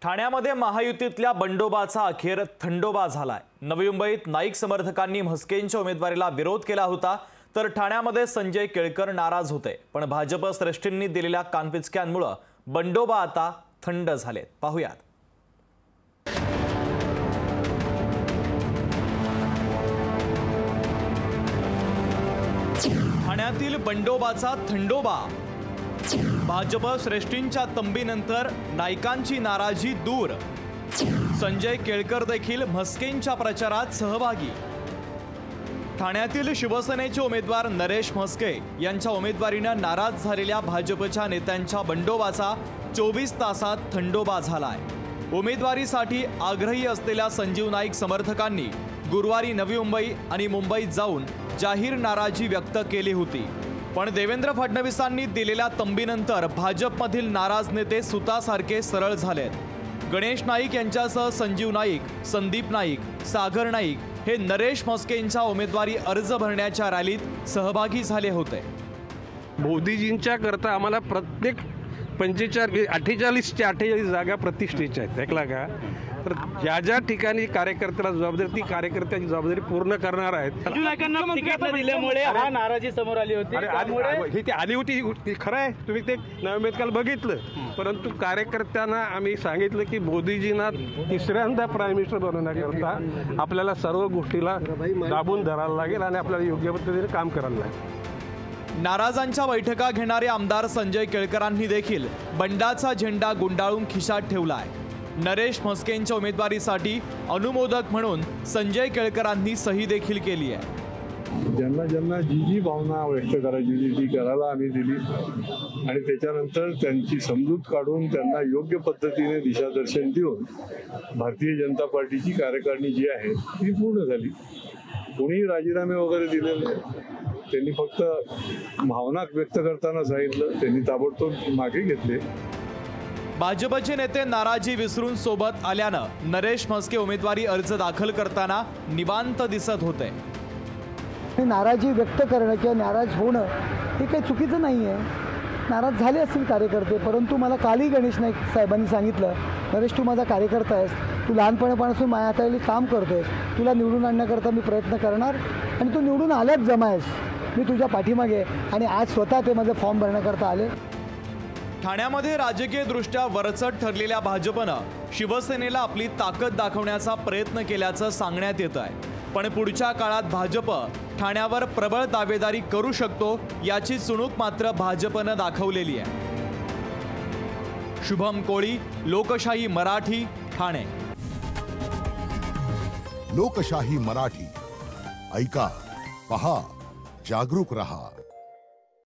ठाण्यामध्ये महायुतीतल्या बंडोबाचा अखेर थंडोबा झालाय। नवी मुंबईत नाईक समर्थकांनी म्हस्केंच्या उमेदवारीला विरोध केला होता, तर ठाण्यामध्ये संजय केळकर नाराज होते। पण भाजप श्रेष्ठींनी दिलेल्या कानपिचक्यांमुळे बंडोबा आता थंड झालेत। पाहूयात। ठाण्यातील बंडोबाचा थंडोबा। भाजप श्रेष्ठींच्या तंबीनंतर नायकांची नाराजी दूर। संजय केळकर देखील म्हस्केंच्या प्रचारात सहभागी। ठाण्यातील शिवसेनेचे उमेदवार नरेश म्हस्के यांच्या उमेदवारीने नाराज झालेल्या भाजपच्या नेत्यांच्या बंडोबाचा 24 तासात थंडोबा झालाय। उमेदवारीसाठी आग्रही असलेल्या संजीव नाईक समर्थकांनी गुरुवारी नवी मुंबई आणि मुंबईत जाऊन जाहीर नाराजी व्यक्त केली होती। पण देवेंद्र फडणवीसांनी दिलेल्या तंबीनंतर भाजपमधील नाराज नेते सुतासारखे सरळ झालेत। गणेश नाईक यांच्यासह संजीव नाईक, संदीप नाईक, सागर नाईक हे नरेश म्हस्केंच्या उमेदवारी अर्ज भरण्याच्या रॅलीत सहभागी झाले होते। मोदीजींच्या करता आम्हाला प्रत्येक 48 जागा प्रतिष्ठेच्या आहेत। ऐकला का? तर ज्या ज्या ठिकाणी कार्यकर्त्याला जबाबदारी, ती कार्यकर्त्याची जबाबदारी पूर्ण करणार आहेत। तिकीट दिल्यामुळे हा नाराजी समोर आली होती। ही ती आली होती, खरं आहे, तुम्ही ते नवी काल बघितलं। परंतु कार्यकर्त्यांना आम्ही सांगितलं की मोदीजींना तिसऱ्यांदा प्राईम मिनिस्टर बनवण्याकरता आपल्याला सर्व गोष्टीला दाबून धरायला लागेल आणि आपल्याला योग्य पद्धतीने काम करायला लागेल। नाराजांच्या बैठका घेणारे आमदार संजय केळकरांनी देखील बंडाचा झेंडा गुंडाळून खिशात ठेवलाय। नरेश म्हस्केंच्या उमेदवारीसाठी अनुमोदक म्हणून संजय केळकरांनी सही देखील केली आहे। ज्यांना ज्यांना जी भावना व्यक्त करायची ती करायला आम्ही दिली आणि त्याच्यानंतर त्यांची समजूत काढून त्यांना योग्य पद्धतीने दिशादर्शन देऊन भारतीय जनता पार्टीची कार्यकारिणी जी आहे ती पूर्ण झाली। कोणी राजीनामे वगैरे दिलेले नाही, त्यांनी फक्त भावना व्यक्त करताना सांगितलं, त्यांनी ताबडतोब मागे घेतले। भाजपचे नेते नाराजी विसरून सोबत आल्यानं नरेश म्हस्के उमेदवारी अर्ज दाखल करताना निवांत दिसत होते। नाराजी व्यक्त करणं किंवा नाराज होणं हे काही चुकीचं नाही आहे। नाराज झाले असतील कार्यकर्ते, परंतु मला कालही गणेश नाईक साहेबांनी सांगितलं, नरेश तू माझा कार्यकर्ता आहेस, तू लहानपणापासून माझ्या हाताखाली काम करतोयस, तुला निवडून आणण्याकरता मी प्रयत्न करणार आणि तू निवडून आल्याच जमा आहेस, मी तुझ्या पाठीमागे। आणि आज स्वतः ते माझं फॉर्म भरण्याकरता आले। ठाण्यामध्ये राजकीयदृष्ट्या वरचढ ठरलेल्या भाजपनं शिवसेनेला आपली ताकद दाखवण्याचा प्रयत्न केल्याचं सांगण्यात येत आहे। पण पुढच्या काळात भाजप ठाण्यावर प्रबळ दावेदारी करू शकतो याची चुणूक मात्र भाजपनं दाखवलेली आहे। शुभम कोळी, लोकशाही मराठी, ठाणे। लोकशाही मराठी, ऐका, पहा, जागरूक रहा।